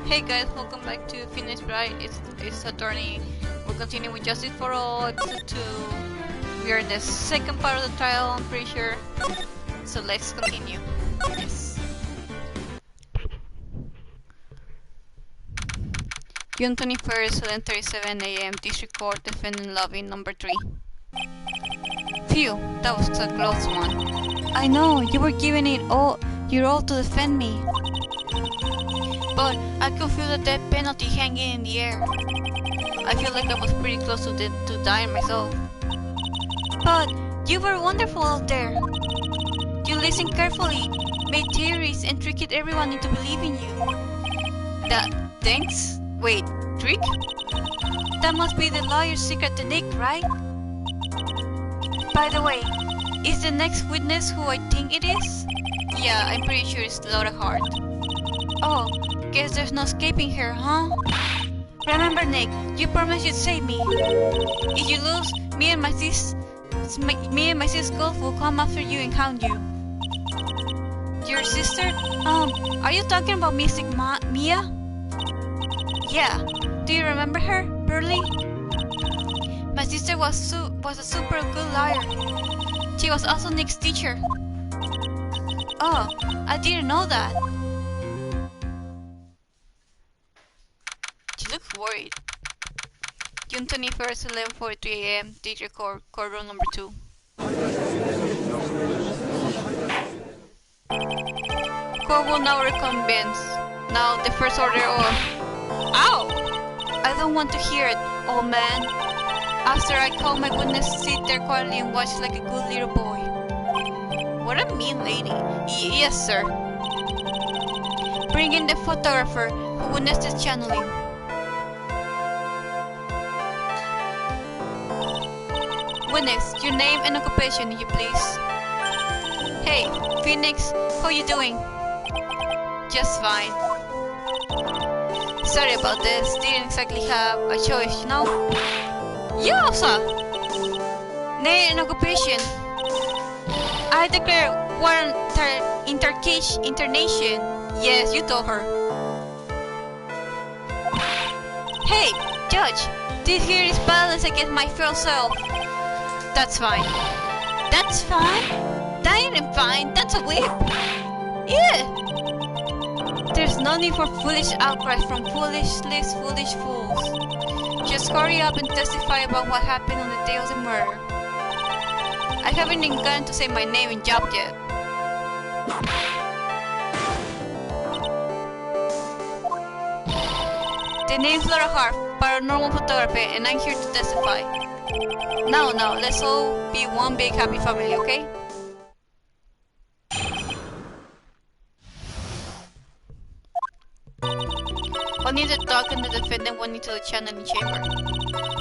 Hey guys, welcome back to Finish Right. It's attorney. We're continuing with Justice for All, episode 2. We are in the second part of the trial, I'm pretty sure. So let's continue. Yes. June 21st, 11:37 a.m. District Court, defendant lobby number 3. Phew, that was a close one. I know, you were giving it all, your all to defend me. But I could feel the death penalty hanging in the air. I feel like I was pretty close to dying myself. But you were wonderful out there. You listened carefully, made theories, and tricked everyone into believing you. Thanks? Wait, trick? That must be the lawyer's secret technique, right? By the way, is the next witness who I think it is? Yeah, I'm pretty sure it's Laura Hart. Oh, guess there's no escaping her, huh? Remember, Nick, you promised you'd save me. If you lose, me and my sis Gulf will come after you and hound you. Your sister? Are you talking about Mystic Mia? Yeah. Do you remember her, Burley? My sister was a super good liar. She was also Nick's teacher. Oh, I didn't know that. She looks worried. June 21st, 11:43 a.m. District Court, courtroom number 2. Court will now reconvene. Now the first order of... Ow! I don't want to hear it, old man. After I call my witness, sit there quietly and watch like a good little boy. What a mean lady. Yes, sir. Bring in the photographer who witnessed the channeling. Witness, your name and occupation, if you please. Hey, Phoenix, how you doing? Just fine. Sorry about this, didn't exactly have a choice, you know? Yosa! Name and occupation. I declare warrant internation. Yes, you told her. Hey, Judge, this here is balance against my fair self. That's fine. That's fine? That ain't fine, that's a whip. Yeah! There's no need for foolish outcries from foolish fools. Just hurry up and testify about what happened on the day of the murder. I haven't even gotten to say my name and job yet. The name's Laura Hart, paranormal photographer, and I'm here to testify. Now, let's all be one big happy family, okay? Only the dog and the defendant went into the channeling chamber.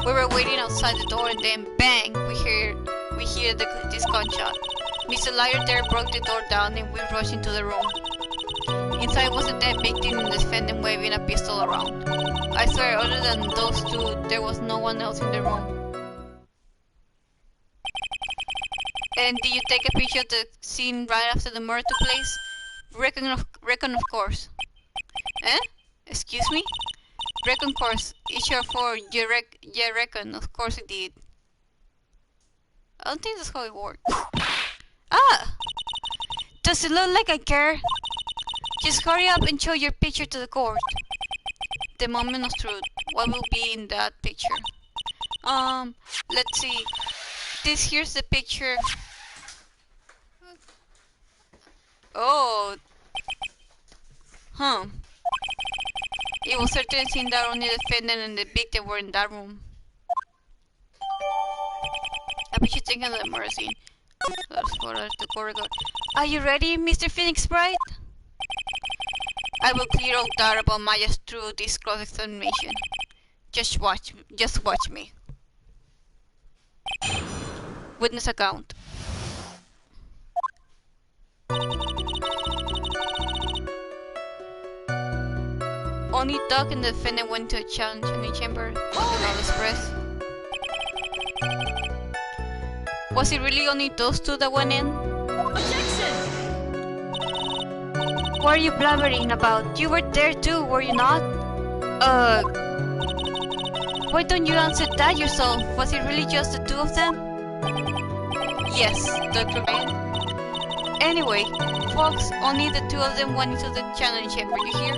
We were waiting outside the door and then bang! We hear this gunshot. Mr. Liar there broke the door down and we rushed into the room. Inside was a dead victim and the defendant waving a pistol around. I swear, other than those two, there was no one else in the room. And did you take a picture of the scene right after the murder took place? Reckon of course. Eh? Excuse me? Reckon course. It's your for yeah, reckon. Of course it did. I don't think that's how it works. Ah! Does it look like I care? Just hurry up and show your picture to the court. The moment of truth. What will be in that picture? Let's see. Here's the picture. Oh. Huh. It was certain seen that only the defendant and the victim were in that room. I bet you thinking of the murder scene. That's for the corridor. Are you ready, Mr. Phoenix Bright? I will clear all doubt about Maya's through this cross-examination. Just watch me. Witness account. Only Doc and the defendant went to a channeling chamber. All express. Was it really only those two that went in? Objection! What are you blabbering about? You were there too, were you not? Why don't you answer that yourself? Was it really just the two of them? Yes, Dr. Ryan. Anyway, folks, only the two of them went into the channeling chamber, you hear?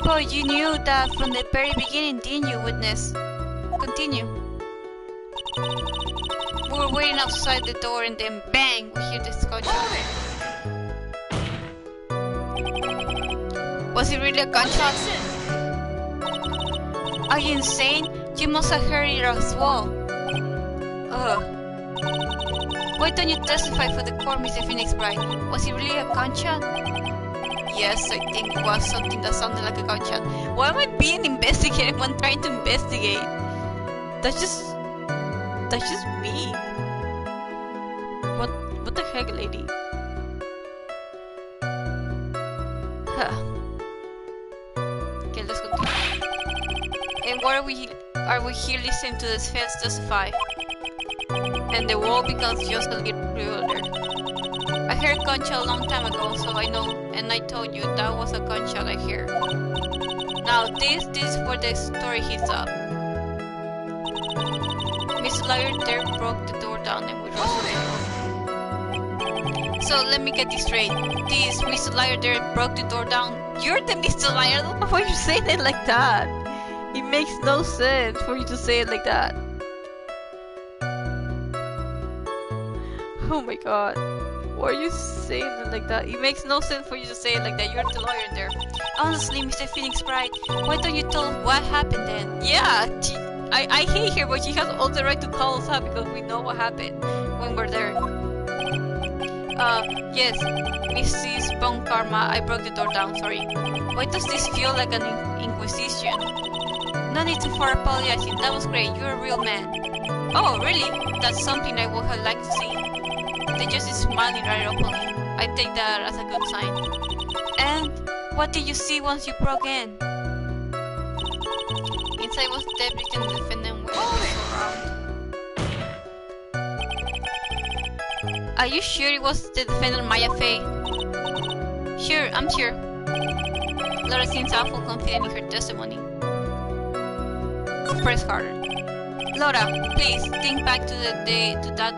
But you knew that from the very beginning, didn't you, witness? Continue. We were waiting outside the door and then bang, we hear this gunshot. Was it really a gunshot? Are you insane? You must have heard it as well. Why don't you testify for the court, Mr. Phoenix Bright? Was it really a gunshot? Yes, I think it was something that sounded like a gunshot. Why am I being investigated when trying to investigate? That's just me. What the heck, lady? Huh. Okay, let's continue. And what are we here listening to this fence testify? And the wall becomes just a little older. I heard gunshot a long time ago, so I know, and I told you that was a gunshot I heard. Now this is where the story heats up. Miss Lawyer there broke the door down and we rushed in. So let me get this straight. This Mr. Liar there broke the door down. You're the Mr. Liar? I don't know why you're saying it like that. It makes no sense for you to say it like that. Oh my god. Why are you saying it like that? It makes no sense for you to say it like that. You're the lawyer there. Honestly, Mr. Phoenix Bright, why don't you tell us what happened then? Yeah, I hate her, but she has all the right to call us up because we know what happened when we're there. Yes, Mrs. Bone Karma, I broke the door down, sorry. Why does this feel like an inquisition? No need for apologizing, that was great, you're a real man. Oh, really? That's something I would have liked to see. The judge is smiling right openly. I take that as a good sign. And what did you see once you broke in? Inside was David and the defendant were around. Are you sure it was the defendant Maya Fey? Sure, I'm sure. Laura seems awful confident in her testimony. Press harder. Laura, please think back to that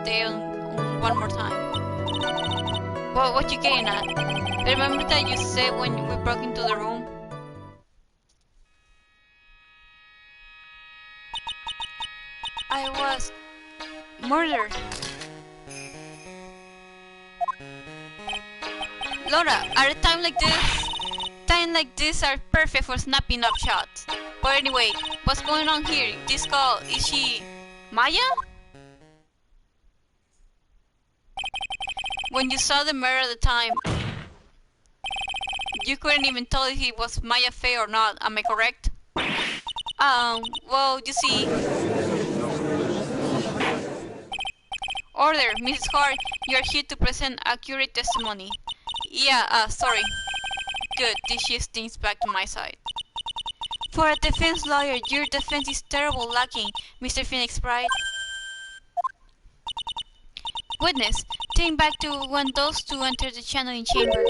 day on one more time. What you getting at? Remember that you said when we broke into the room? I was murdered. Laura, at a time like this are perfect for snapping up shots. But anyway, what's going on here? This girl, is she Maya? When you saw the mirror at the time, you couldn't even tell if he was Maya Fey or not, am I correct? Well, you see... Order, Mrs. Hart, you are here to present accurate testimony. Yeah, sorry. Good, this shifts things back to my side. For a defense lawyer, your defense is terrible lacking, Mr. Phoenix Bright. Witness, think back to when those two entered the channeling chamber.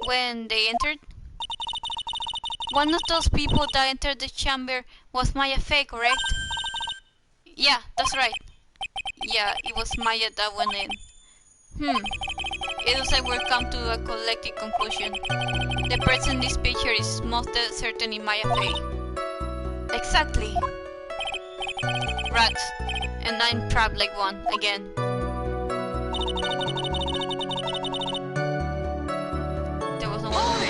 When they entered? One of those people that entered the chamber was Maya Fey, correct? Yeah, that's right. Yeah, it was Maya that went in. It looks like we've come to a collective conclusion. The person in this picture is most certainly Maya Fey. Exactly. Rats. And I'm trapped like one, again. There was no one in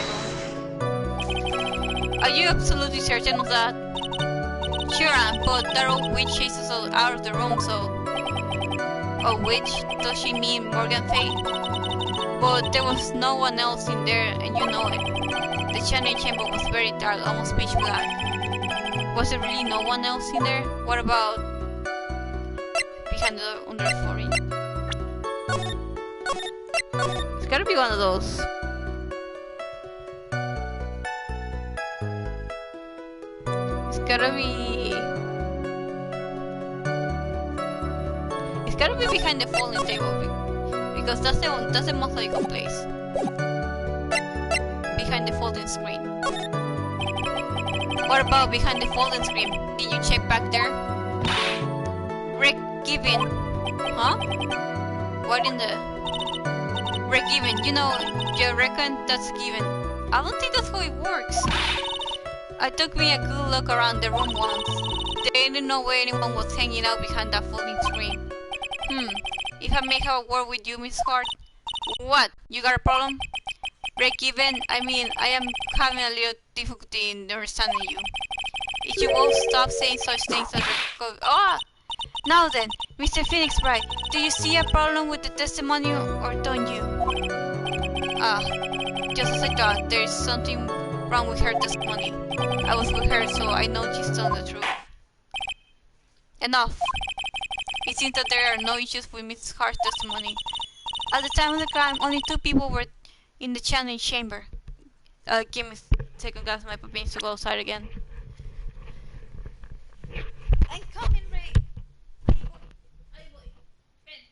the room. Are you absolutely certain of that? Sure am, but that old witch chases us out of the room, so... A witch? Does she mean Morgan Fay? But there was no one else in there, and you know it. The channeling chamber was very dark, almost pitch black. Was there really no one else in there? What about... behind the under the flooring? It's gotta be one of those. It's gotta be... It's gotta be behind the folding table, because that's the most logical place. Behind the folding screen. What about behind the folding screen? Did you check back there? Break given. Huh? What in the... Break given. You know, you reckon that's given. I don't think that's how it works. I took me a good look around the room once. There ain't no way anyone was hanging out behind that folding screen. If I may have a word with you, Miss Hart. What? You got a problem? Break even? I mean, I am having a little difficulty in understanding you. If you both stop saying such things as... Now then, Mr. Phoenix Wright, do you see a problem with the testimony or don't you? Just as I thought, there is something wrong with her testimony. I was with her, so I know she's telling the truth. Enough. It seems that there are no issues with Mrs. Hart's testimony. At the time of the crime, only 2 people were in the channeling chamber. Give me a second, guys. My puppy needs to go outside again. I'm coming, Ray. Ahí voy. Ven.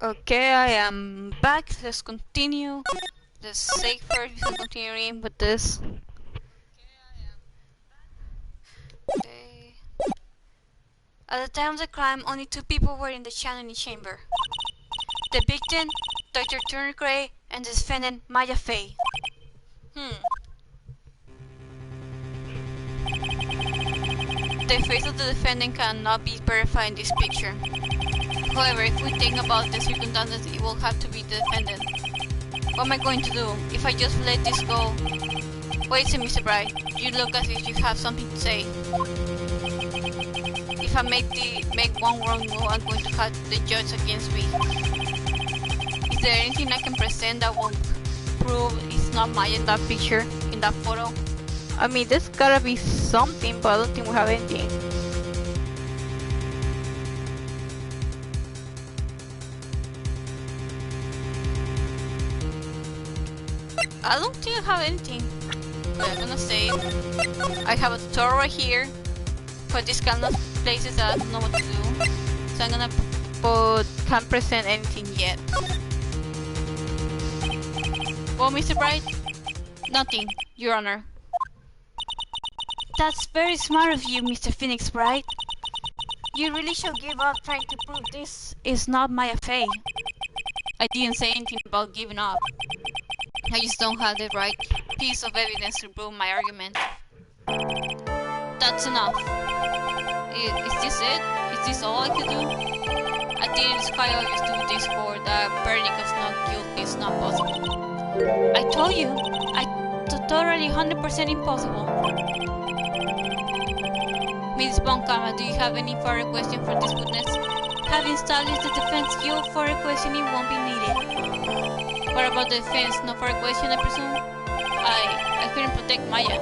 Okay, I am back. Let's continue. Let's save first before continuing with this. Okay. At the time of the crime, only 2 people were in the channeling chamber. The victim, Dr. Turner Gray, and the defendant, Maya Fey. The face of the defendant cannot be verified in this picture. However, if we think about the circumstances, it will have to be the defendant. What am I going to do? If I just let this go... Wait a second, Mr. Bright. You look as if you have something to say. If I make one wrong move, I'm going to have the judge against me. Is there anything I can present that will prove it's not Maya in that picture, in that photo? I mean, there's gotta be something, but I don't think we have anything. I don't think I have anything. But I'm gonna say I have a tutorial right here for this kind of places that I don't know what to do. So I'm gonna put can't present anything yet. Well, Mr. Bright? Nothing, Your Honor. That's very smart of you, Mr. Phoenix Bright. You really should give up trying to prove this is not my affair. I didn't say anything about giving up. I just don't have the right piece of evidence to prove my argument. That's enough. Is this it? Is this all I could do? I think it's quite obvious to this court that verdict of not guilty is not possible. I told you, totally 100% impossible. Ms. Boncama, do you have any further question for this witness? Having established the defense guilt, further questioning won't be needed. What about the defense? No further question, I presume? I couldn't protect Maya.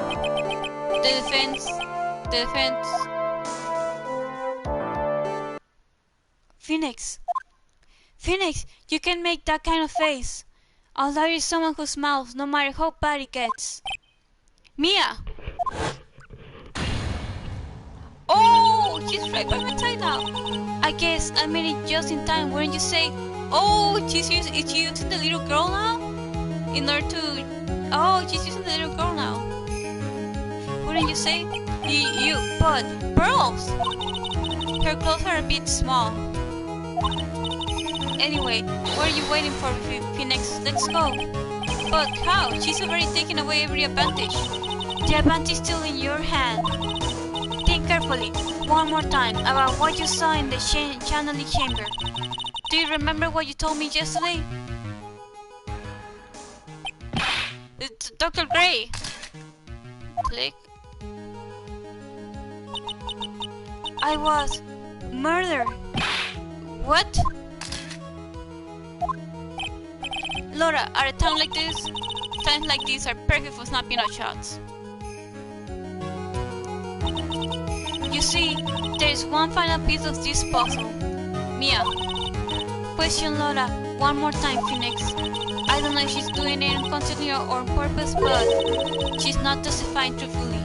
The defense... Phoenix, you can make that kind of face. A liar is someone who smiles, no matter how bad it gets. Mia! Oh, she's right back inside now. I guess I made it just in time, wouldn't you say? Oh, is she using the little girl now? In order to... Oh, she's using the little girl now. Wouldn't you say? But pearls! Her clothes are a bit small. Anyway, what are you waiting for, Phoenix? Let's go. But how? She's already taken away every advantage. The advantage is still in your hand. Think carefully, one more time, about what you saw in the channeling chamber. Do you remember what you told me yesterday? It's Dr. Gray. Click. I was murdered. What? Laura, at a time like this, times like these are perfect for snapping out shots. You see, there is one final piece of this puzzle. Mia. Question Laura one more time, Phoenix. I don't know if she's doing it unconsciously or on purpose, but she's not testifying truthfully.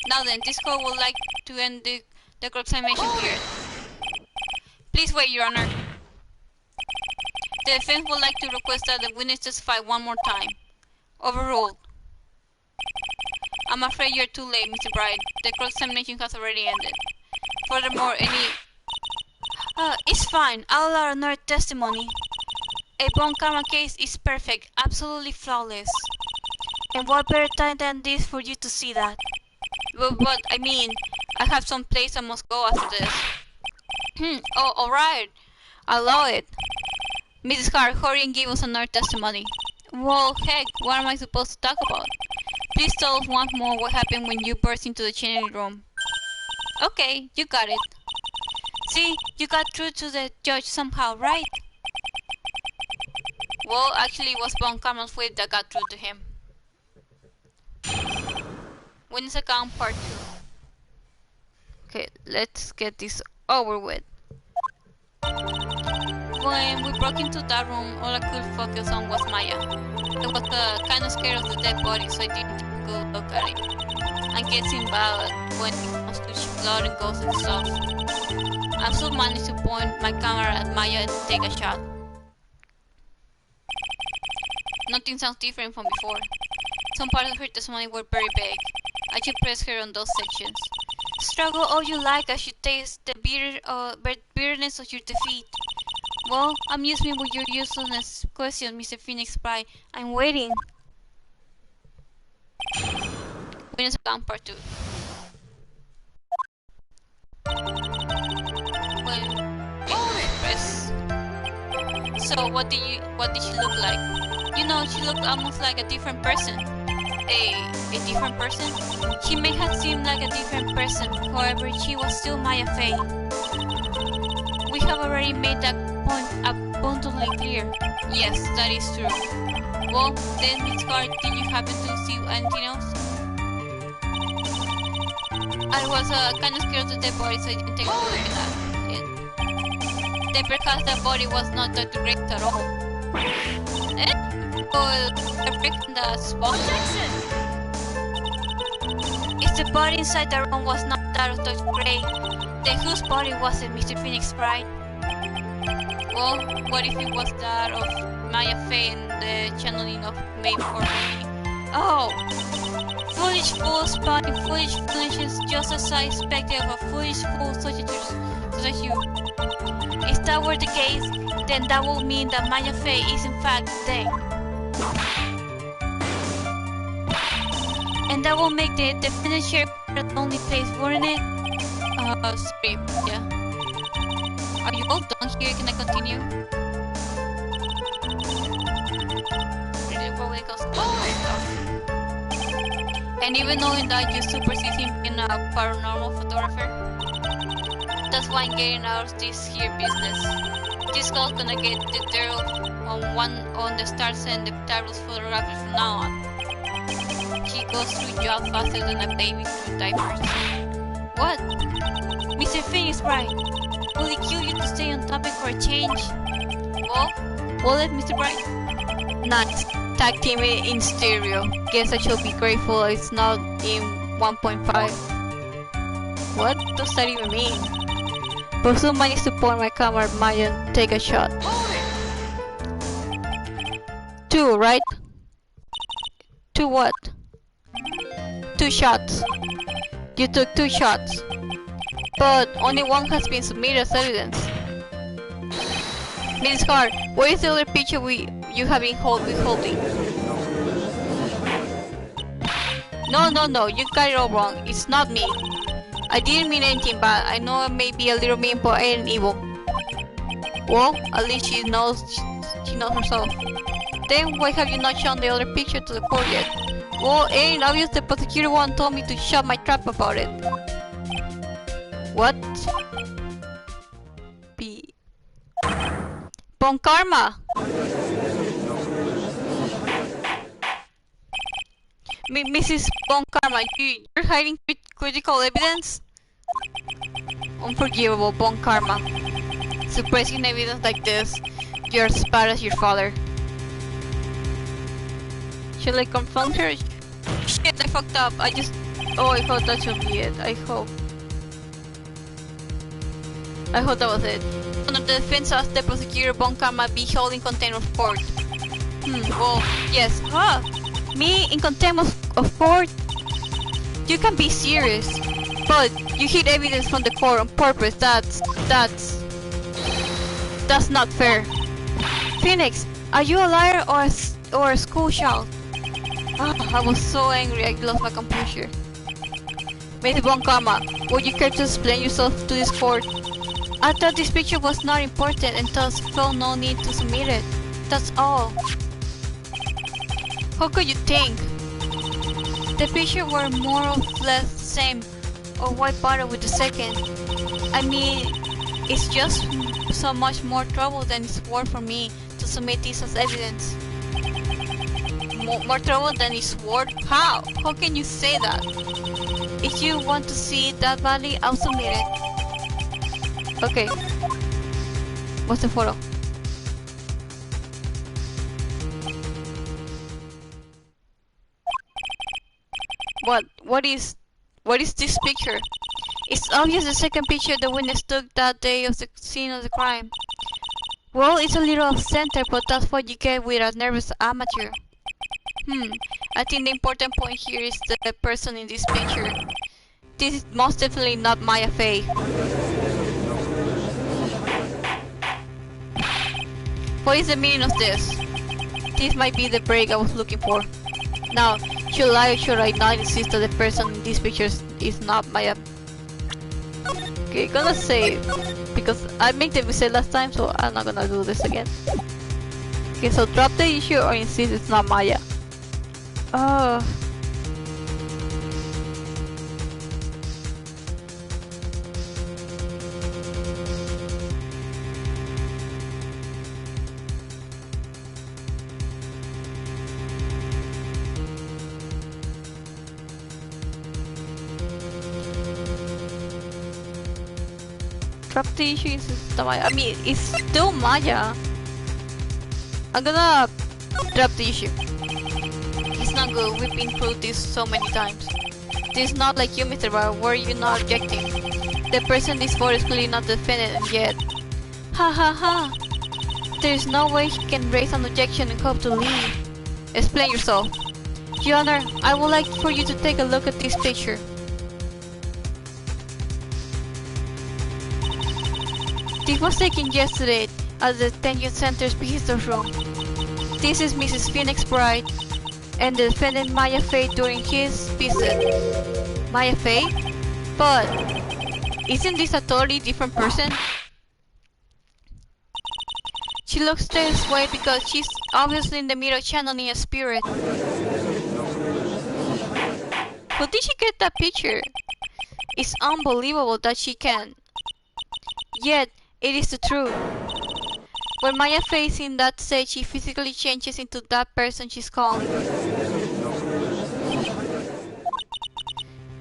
Now then, this court would like to end the cross-examination here. Please wait, Your Honor. The defense would like to request that the witness testify one more time. Overruled. I'm afraid you're too late, Mr. Bright. The cross-examination has already ended. Furthermore, it's fine. I'll allow another testimony. A bone karma case is perfect, absolutely flawless. And what better time than this for you to see that? But I mean, I have some place I must go after this. Oh, alright. I'll allow it. Mrs. Hart, hurry and give us another testimony. Well, heck, what am I supposed to talk about? Please tell us once more what happened when you burst into the changing room. Okay, you got it. See, you got through to the judge somehow, right? Well, actually it was Von Karman's whip that got through to him. Witness account part 2. Okay, let's get this over with. When we broke into that room, all I could focus on was Maya. I was kind of scared of the dead body, so I didn't go look at it. I'm guessing bad when it comes to blood and ghosts and stuff. I also managed to point my camera at Maya and take a shot. Nothing sounds different from before. Some parts of her testimony were very vague. I should press her on those sections. Struggle all you like as you taste the bitterness of your defeat. Well, amuse me with your useless question, Mr. Phoenix Bright. I'm waiting. Witness account part 2. Press. So what did she look like? You know, she looked almost like a different person. A different person? She may have seemed like a different person, however, she was still Maya Fey. We have already made that point abundantly clear. Yes, that is true. Well, then, Miss Hart, did you happen to see anything else? I was kind of scared of the dead body, so I didn't take a look at it. Then perhaps that body was not Dr. Grace at all. Eh? Oh, the brick in the swamp. If the body inside the room was not that of Dr. Gray, then whose body was it, Mr. Phoenix Wright? Well, what if it was that of Maya Fey and the channeling of May for me? Oh! Foolish fool spotting foolish foolishness just as I expected of a foolish fool such as you. If that were the case, then that would mean that Maya Fey is in fact dead. And that will make the defendant share the only place, wouldn't it? Sorry, yeah. Are you all done here? Can I continue? And even knowing that you supersede him being a paranormal photographer, that's why I'm getting out of this here business. This girl's gonna get the dirt on the stars and the Tarot's photography from now on. She goes through job faster than a baby through diapers. What? Mr. Finn is right. Will it kill you to stay on topic for a change? Well, will it, Mr. Bright? Nice. Tag team in stereo. Guess I should be grateful it's not in 1.5. What does that even mean? Presume I need to point my camera at Maya and take a shot. 2, right? 2 what? 2 shots. You took 2 shots. But only one has been submitted as evidence. Miss Hart, where is the other picture you have been holding? No, you got it all wrong. It's not me. I didn't mean anything bad. I know I may be a little mean, but I ain't evil. Well, at least she knows herself. Then why have you not shown the other picture to the court yet? Well, it ain't obvious. The prosecutor one told me to shut my trap about it. What? Bon Karma! Mrs. Bon Karma, you're hiding critical evidence? Unforgivable, Bon Karma. Suppressing evidence like this, you're as bad as your father. Should I confront her? Shit, I fucked up. I thought that should be it. I hope that was it. Under the defense asked the prosecutor Bon Karma be held in contempt of court. Well, yes. Me in contempt of court? You can be serious. But you hid evidence from the court on purpose. That's not fair. Phoenix, are you a liar or a school child? I was so angry I lost my composure. Mr. Bon Karma, would you care to explain yourself to this court? I thought this picture was not important and thus felt no need to submit it. That's all. How could you think? The picture were more or less the same, or why bother with the second? I mean, it's just so much more trouble than it's worth for me to submit this as evidence. More trouble than it's worth? How? How can you say that? If you want to see it that badly, I'll submit it. Okay. What's the photo? What is this picture? It's obvious the second picture the witness took that day of the scene of the crime. Well, it's a little off-center, but that's what you get with a nervous amateur. I think the important point here is the person in this picture. This is most definitely not Maya Fey. What is the meaning of this? This might be the break I was looking for. Now, should I or should I not insist that the person in these pictures is not Maya? Okay, gonna say because I made the mistake last time, so I'm not gonna do this again. Okay, so drop the issue or insist it's not Maya. Drop the issue is Maya. I mean, it's still Maya. I'm gonna drop the issue. It's not good, we've been through this so many times. This is not like you, Mr. Barr, where you're not objecting. The person this for is clearly not defended yet. Ha ha ha! There's no way he can raise an objection and hope to leave. Explain yourself. Your Honor, I would like for you to take a look at this picture. This was taken yesterday at the detention center's visitor's room. This is Mrs. Phoenix Bright and the defendant Maya Fay during his visit. Maya Fay? But isn't this a totally different person? She looks this way because she's obviously in the mirror channeling a spirit. How did she get that picture? It's unbelievable that she can. Yet, it is the truth. When Maya Fay's in that state, she physically changes into that person she's calling.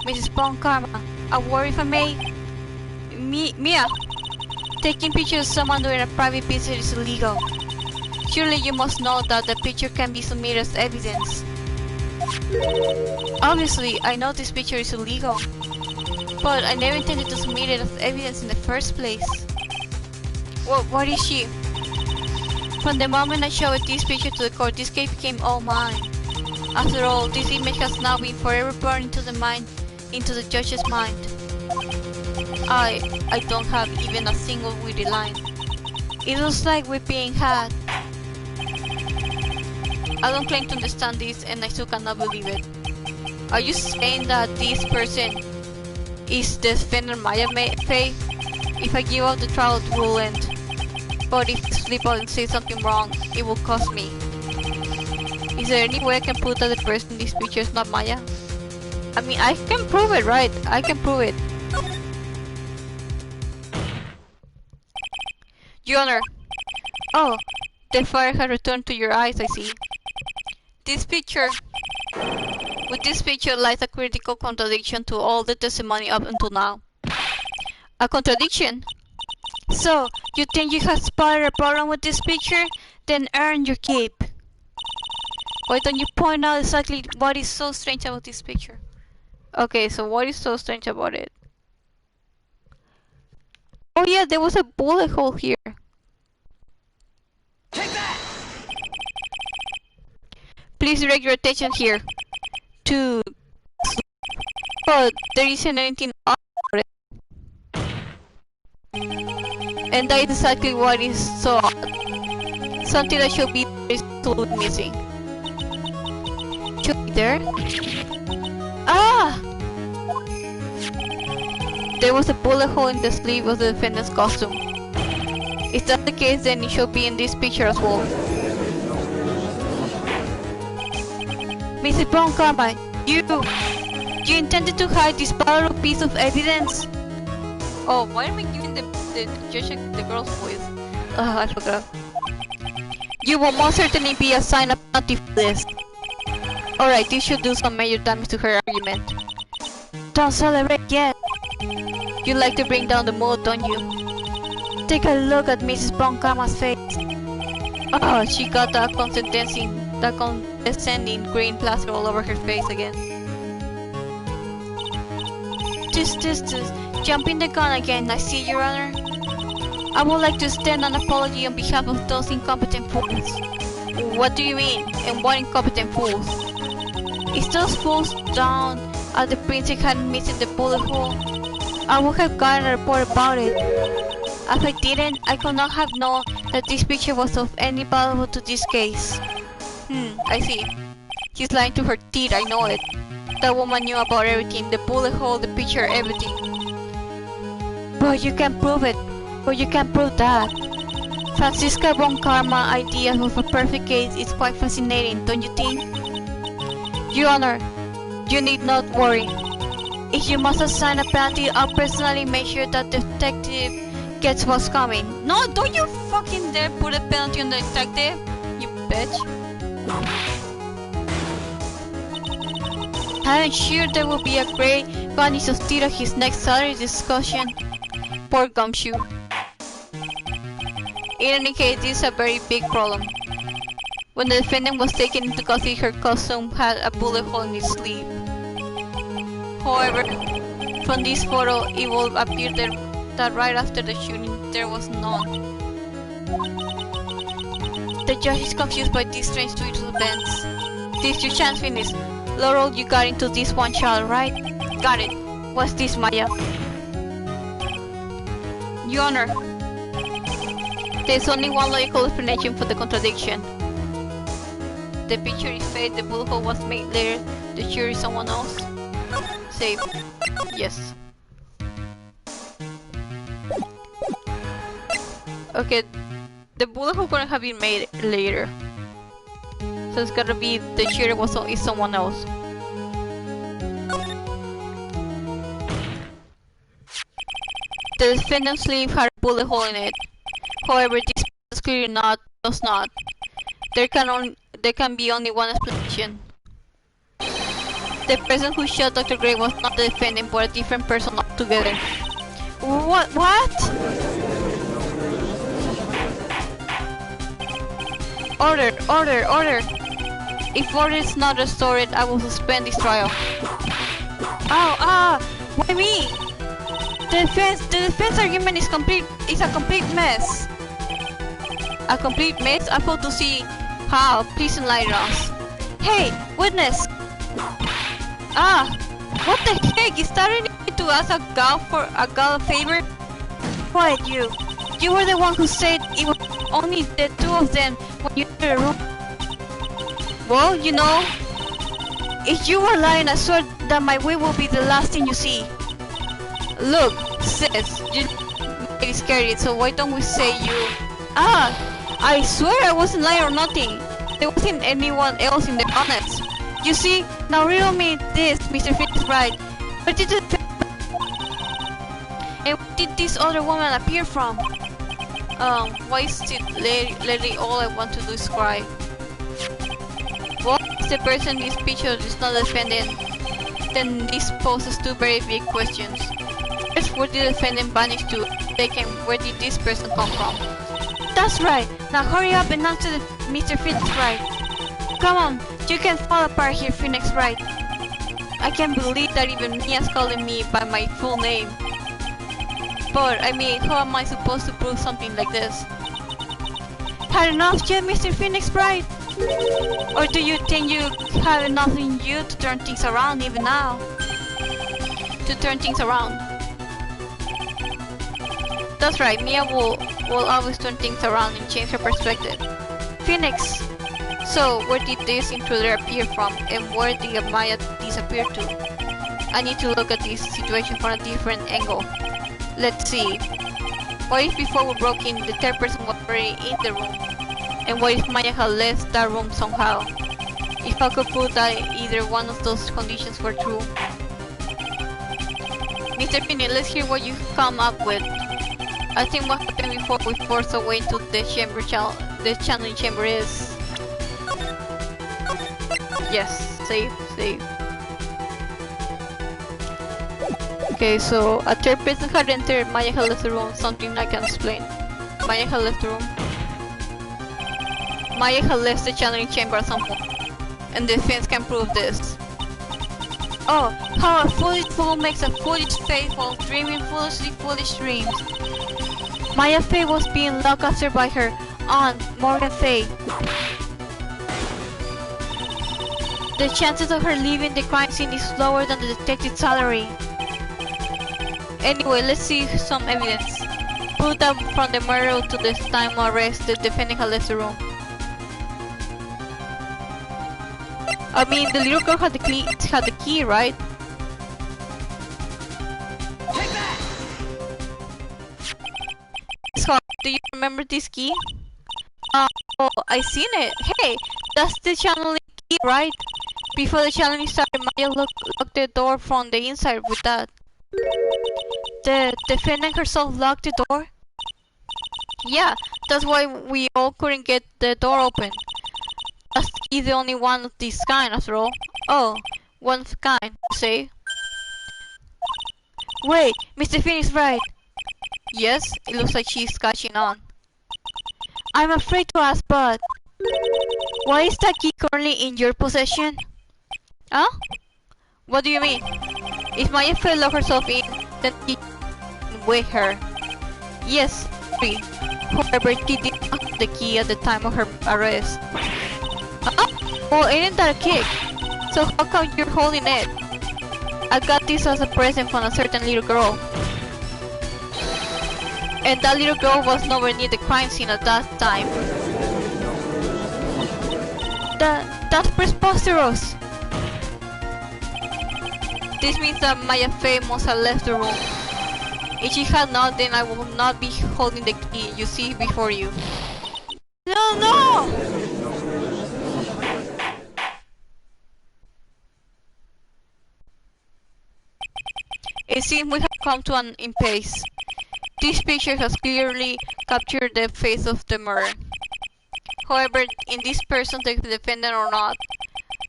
Mrs. Bon Karma, a word if I may? Mia, taking pictures of someone during a private visit is illegal. Surely you must know that the picture can be submitted as evidence. Obviously, I know this picture is illegal, but I never intended to submit it as evidence in the first place. What is she? From the moment I showed this picture to the court, this case became all mine. After all, this image has now been forever burned into the judge's mind. I don't have even a single witty line. It looks like we're being had. I don't claim to understand this, and I still cannot believe it. Are you saying that this person is the defendant Maya Fay? If I give up the trial, it will end. But if I slip out and say something wrong, it will cost me. Is there any way I can prove that the person in this picture is not Maya? I mean, I can prove it, right? I can prove it. Your Honor. Oh, the fire has returned to your eyes, I see. With this picture lies a critical contradiction to all the testimony up until now. A contradiction? So, you think you have spotted a problem with this picture? Then earn your keep. Why don't you point out exactly what is so strange about this picture? Okay, so what is so strange about it? Oh yeah, there was a bullet hole here. Take that! Please direct your attention here. To... But there isn't anything about it. And that is exactly what is so odd. Something that should be there is totally missing. Should be there? Ah! There was a bullet hole in the sleeve of the defendant's costume. If that's the case, then it should be in this picture as well. Mrs. Brown Carmine, you intended to hide this powerful piece of evidence? Oh, why am I giving the judge the girl's voice? I forgot. You will most certainly be assigned a penalty for this. Alright, this should do some major damage to her argument. Don't celebrate yet. You like to bring down the mood, don't you? Take a look at Mrs. Bon Karma's face. Oh, she got that condescending green plaster all over her face again. Just, jumping the gun again, I see, Your Honor. I would like to extend an apology on behalf of those incompetent fools. What do you mean? And what incompetent fools? If those fools down at the precinct had missed the bullet hole, I would have gotten a report about it. If I didn't, I could not have known that this picture was of any value to this case. I see. She's lying to her teeth, I know it. That woman knew about everything, the bullet hole, the picture, everything. But you can't prove it. But you can't prove that. Francisca Von Karma idea of a perfect case is quite fascinating, don't you think? Your Honor, you need not worry. If you must assign a penalty, I'll personally make sure that the detective gets what's coming. No, don't you fucking dare put a penalty on the detective, you bitch. I'm sure there will be a great garnish of tea at his next salary discussion. Poor gumshoe. In any case, this is a very big problem. when the defendant was taken into custody, her cousin had a bullet hole in his sleeve. However, from this photo, it will appear that right after the shooting, there was none. The judge is confused by these strange twist of events. This is your chance, Phoenix. Laurel, you got into this one child, right? Got it. What's this, Maya? Your Honor, there's only one logical explanation for the contradiction. The picture is fake, the bullet hole was made later, the shooter is someone else. Safe. Yes. Okay, the bullet hole couldn't have been made later. So it's gotta be the shooter is someone else. The defendant's sleeve had a bullet hole in it. However, this is clearly does not. There can be only one explanation. The person who shot Dr. Gray was not the defendant, but a different person altogether. What? Order! If order is not restored, I will suspend this trial. Why me? The defense argument is a complete mess. A complete mess? I thought to see how. Please enlighten us. Hey, witness! What the heck? Is that anything to ask a gal a favor? Quiet, you. You were the one who said it was only the two of them when you entered the room. Well, you know, if you were lying, I swear that my way will be the last thing you see. Look, sis, you get scared, so why don't we say you... I swear I wasn't lying or nothing. There wasn't anyone else in the honest. You see, now riddle me this, Mr. Phoenix Wright. Where did the... And where did this other woman appear from? Why is it lately all I want to do is cry? Well, if the person in this picture is not the defendant, then this poses two very big questions. First, where did the defendant vanish to? Second, where did this person come from? That's right! Now hurry up and answer Mr. Phoenix Wright. Come on, you can fall apart here, Phoenix Wright. I can't believe that even Mia's calling me by my full name. But, I mean, how am I supposed to prove something like this? Had enough yet, Mr. Phoenix Wright? Or do you think you have enough in you to turn things around even now? To turn things around. That's right, Mia will always turn things around and change her perspective. Phoenix! So, where did this intruder appear from, and where did Maya disappear to? I need to look at this situation from a different angle. Let's see. What if before we broke in, the third person was already in the room? And what if Maya had left that room somehow? If I could prove that either one of those conditions were true. Mr. Phoenix, let's hear what you come up with. I think what happened before we forced our way into the channeling chamber is... Yes, safe. Okay, so a third person had entered, Maya had left the room, something I can explain. Maya had left the room. Maya had left the channeling chamber at some point, and the defense can prove this. Oh, how a foolish fool makes a foolish face while dreaming foolish dreams. Maya Fey was being looked after by her aunt, Morgan Fey. The chances of her leaving the crime scene is lower than the detective's salary. Anyway, let's see some evidence. Prove that from the murder to the time of arrest, the defendant had left the room. I mean, the little girl had the key, right? So, do you remember this key? Oh, I seen it. Hey, that's the channeling key, right? Before the channeling started, Maya locked the door from the inside with that. The defendant herself locked the door? Yeah, that's why we all couldn't get the door open. That's the only one of this kind after all. Oh, one of a kind, you say? Wait, Mr. Phoenix Wright. Yes, it looks like she's catching on. I'm afraid to ask, but... Why is that key currently in your possession? Huh? What do you mean? If Maya fell lock herself in, then he can wake her. Yes, free. However, she did not have the key at the time of her arrest. Huh? Well, ain't that a kick? So how come you're holding it? I got this as a present from a certain little girl. And that little girl was nowhere near the crime scene at that time. That's preposterous! This means that Maya Fey must have left the room. If she had not, then I will not be holding the key you see before you. No, no! It seems we have come to an impasse. This picture has clearly captured the face of the murder. However, in this person the defendant or not,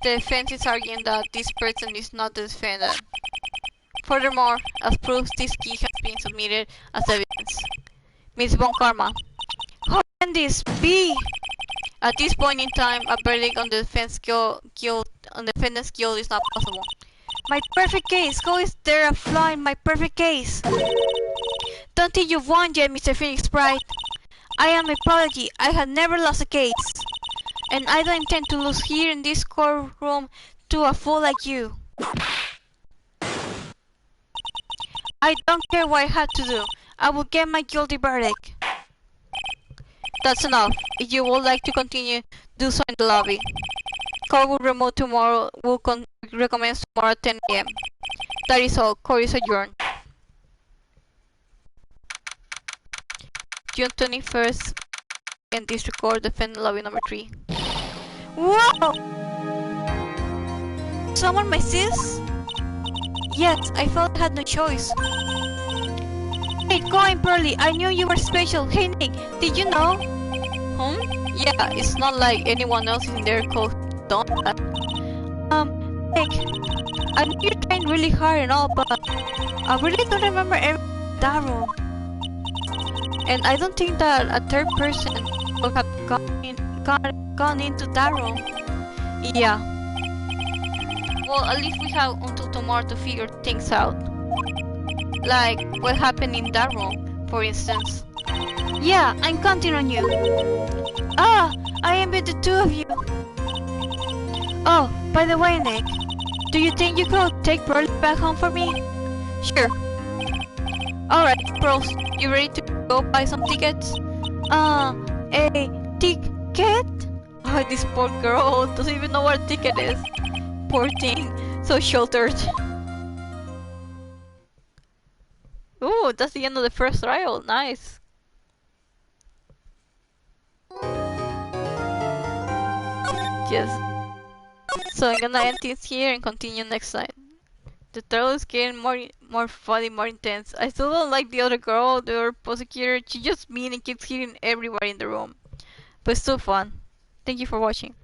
the defense is arguing that this person is not the defendant. Furthermore, as proof, this key has been submitted as evidence. Miss Von Karma, how can this be? At this point in time, a verdict on the defendant's guilt is not possible. My perfect case! How is there a flaw in my perfect case? Don't think you've won yet, Mr. Phoenix Bright. I am a prodigy. I have never lost a case. And I don't intend to lose here in this courtroom to a fool like you. I don't care what I have to do. I will get my guilty verdict. That's enough. If you would like to continue, do so in the lobby. Court will remote tomorrow. Will recommence tomorrow at 10 a.m. That is all. Court is adjourned. June 21st. And this record defendant lobby number 3. Whoa! Someone my sis? Yes, I felt I had no choice. Hey, going Pearly, I knew you were special. Hey Nick, did you know? Yeah, it's not like anyone else in their code done that. Nick, I know you're trying really hard and all, but I really don't remember everything in that room. And I don't think that a third person would have gone into that room. Yeah. Well, at least we have until tomorrow to figure things out. Like, what happened in that room, for instance. Yeah, I'm counting on you. Ah, I envy the two of you. Oh, by the way, Nick, do you think you could take Pearl back home for me? Sure. Alright, Pearls, you ready to go buy some tickets? A ticket? Oh, this poor girl doesn't even know what a ticket is. Poor thing, so sheltered. Ooh, that's the end of the first trial. Nice. Yes. So I'm gonna end this here and continue next time. The trial is getting more funny, more intense. I still don't like the other girl, the other prosecutor. She's just mean and keeps hitting everybody in the room. But it's still fun. Thank you for watching.